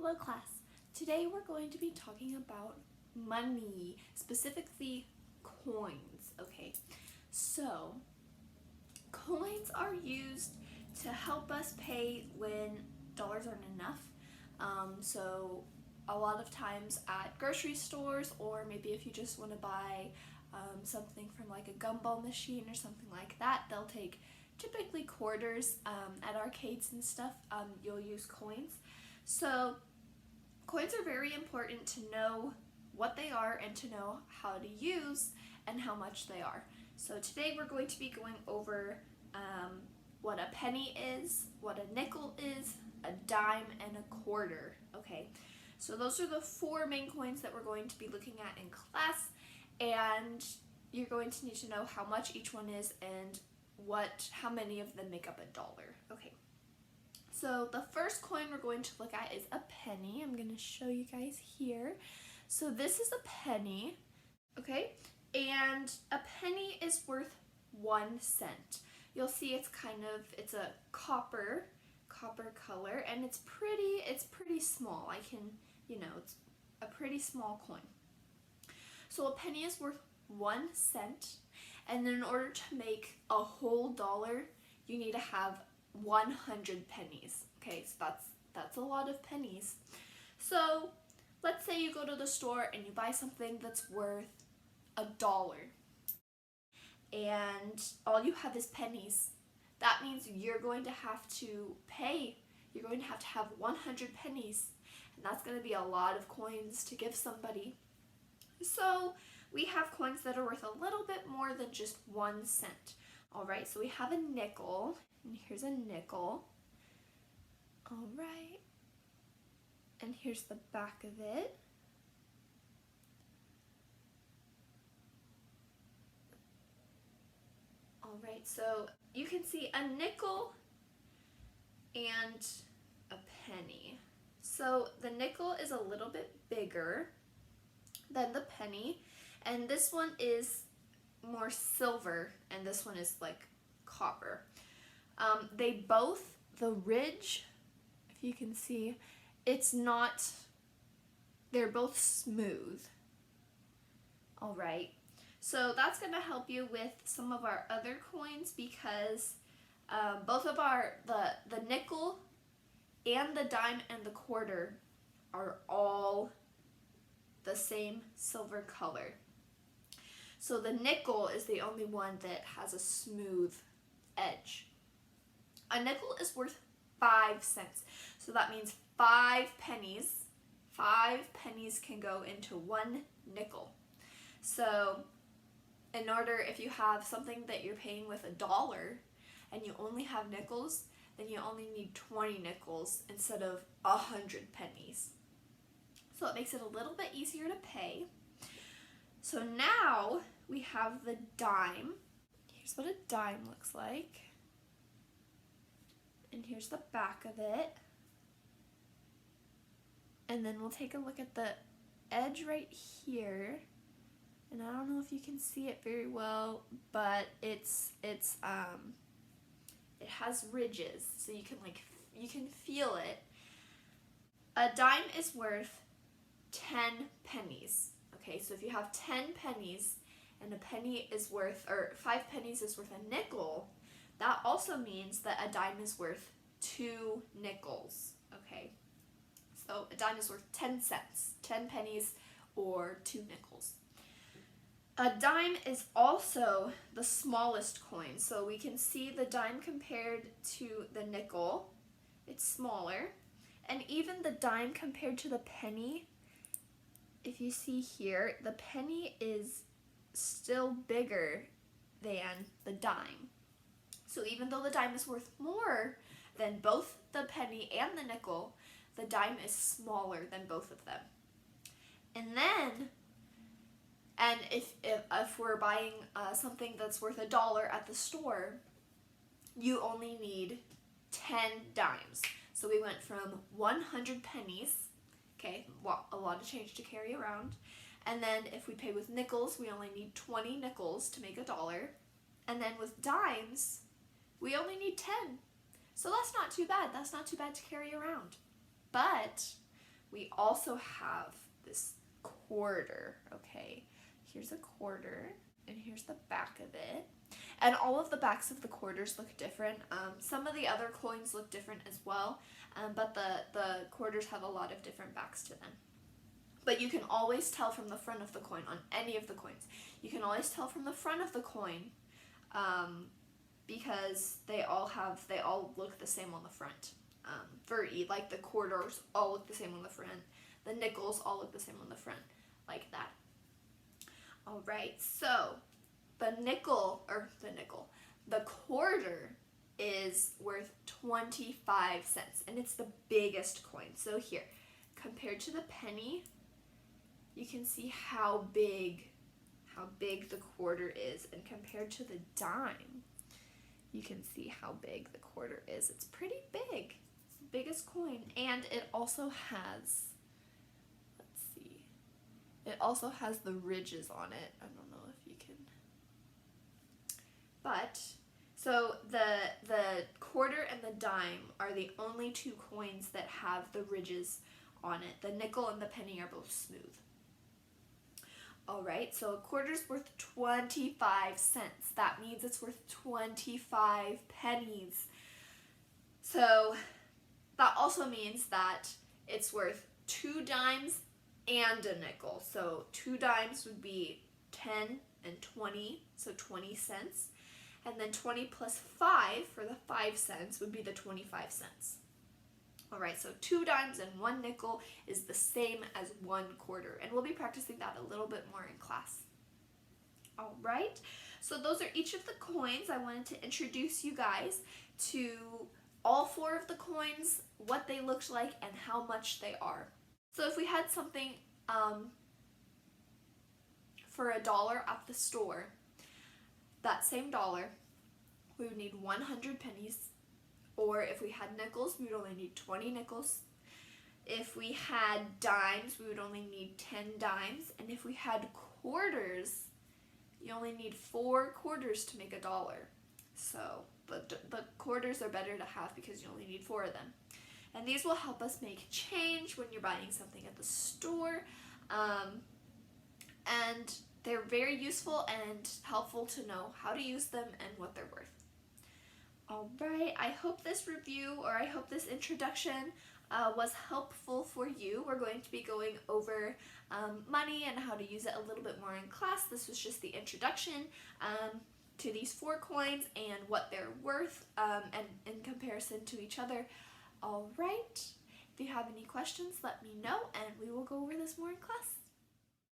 Hello class. Today we're going to be talking about money, specifically coins, okay? So, coins are used to help us pay when dollars aren't enough. So a lot of times at grocery stores, or maybe if you just want to buy something from like a gumball machine or something like that, they'll take typically quarters. At arcades and stuff, you'll use coins. So coins are very important to know what they are and to know how to use and how much they are. So today we're going to be going over what a penny is, what a nickel is, a dime, and a quarter. Okay, so those are the four main coins that we're going to be looking at in class, and you're going to need to know how much each one is and how many of them make up a dollar. Okay, so the first coin we're going to look at is a penny. I'm going to show you guys here. So this is a penny, okay, and a penny is worth 1 cent. You'll see it's a copper color, and it's pretty small. It's a pretty small coin. So a penny is worth 1 cent, and in order to make a whole dollar, you need to have 100 pennies. Okay, so that's a lot of pennies. So let's say you go to the store and you buy something that's worth $1, and all you have is pennies. That means you're going to have to pay. You're going to have 100 pennies, and that's going to be a lot of coins to give somebody. So we have coins that are worth a little bit more than just 1 cent. Alright, so we have a nickel, and here's a nickel. Alright, and here's the back of it. Alright, so you can see a nickel and a penny. So the nickel is a little bit bigger than the penny, and this one is more silver, and this one is like copper. The ridge, if you can see, they're both smooth. Alright, so that's going to help you with some of our other coins, because both of the nickel and the dime and the quarter are all the same silver color. So the nickel is the only one that has a smooth edge. A nickel is worth 5 cents. So that means 5 pennies. 5 pennies can go into 1 nickel. So if you have something that you're paying with $1 and you only have nickels, then you only need 20 nickels instead of 100 pennies. So it makes it a little bit easier to pay. So now we have the dime. Here's what a dime looks like. And here's the back of it. And then we'll take a look at the edge right here. And I don't know if you can see it very well, but it has ridges, so you can feel it. A dime is worth 10 pennies. Okay, so if you have 10 pennies and 5 pennies is worth a nickel, that also means that a dime is worth 2 nickels. Okay, so a dime is worth 10 cents, 10 pennies or 2 nickels. A dime is also the smallest coin, so we can see the dime compared to the nickel, it's smaller, and even the dime compared to the penny, if you see here, the penny is still bigger than the dime. So even though the dime is worth more than both the penny and the nickel, the dime is smaller than both of them. And if we're buying something that's worth $1 at the store, you only need 10 dimes. So we went from 100 pennies, okay, a lot of change to carry around. And then if we pay with nickels, we only need 20 nickels to make $1. And then with dimes, we only need 10. So that's not too bad. That's not too bad to carry around. But we also have this quarter, okay? Here's a quarter, and here's the back of it. And all of the backs of the quarters look different. Some of the other coins look different as well, but the quarters have a lot of different backs to them. But you can always tell from the front of the coin on any of the coins. You can always tell from the front of the coin because they all look the same on the front. Like the quarters all look the same on the front. The nickels all look the same on the front, like that. All right, so the quarter is worth 25 cents, and it's the biggest coin. So here, compared to the penny, you can see how big the quarter is, and compared to the dime, you can see how big the quarter is. It's pretty big. It's the biggest coin, and it also has, it also has the ridges on it. I don't know if you can, but so the quarter and the dime are the only two coins that have the ridges on it. The nickel and the penny are both smooth. All right, so a quarter's worth 25 cents. That means it's worth 25 pennies. So that also means that it's worth 2 dimes and a nickel. So 2 dimes would be 10 and 20, so 20 cents. And then 20 plus 5 for the 5 cents would be the 25 cents. All right, so 2 dimes and 1 nickel is the same as 1 quarter, and we'll be practicing that a little bit more in class. All right, so those are each of the coins. I wanted to introduce you guys to all 4 of the coins, what they looked like, and how much they are. So if we had something for $1 at the store, that same dollar, we would need 100 pennies. Or if we had nickels, we would only need 20 nickels. If we had dimes, we would only need 10 dimes. And if we had quarters, you only need 4 quarters to make $1. So the quarters are better to have because you only need 4 of them. And these will help us make change when you're buying something at the store. And they're very useful and helpful to know how to use them and what they're worth. All right, I hope this review, or I hope this introduction was helpful for you. We're going to be going over money and how to use it a little bit more in class. This was just the introduction to these 4 coins and what they're worth and in comparison to each other. All right, if you have any questions, let me know and we will go over this more in class.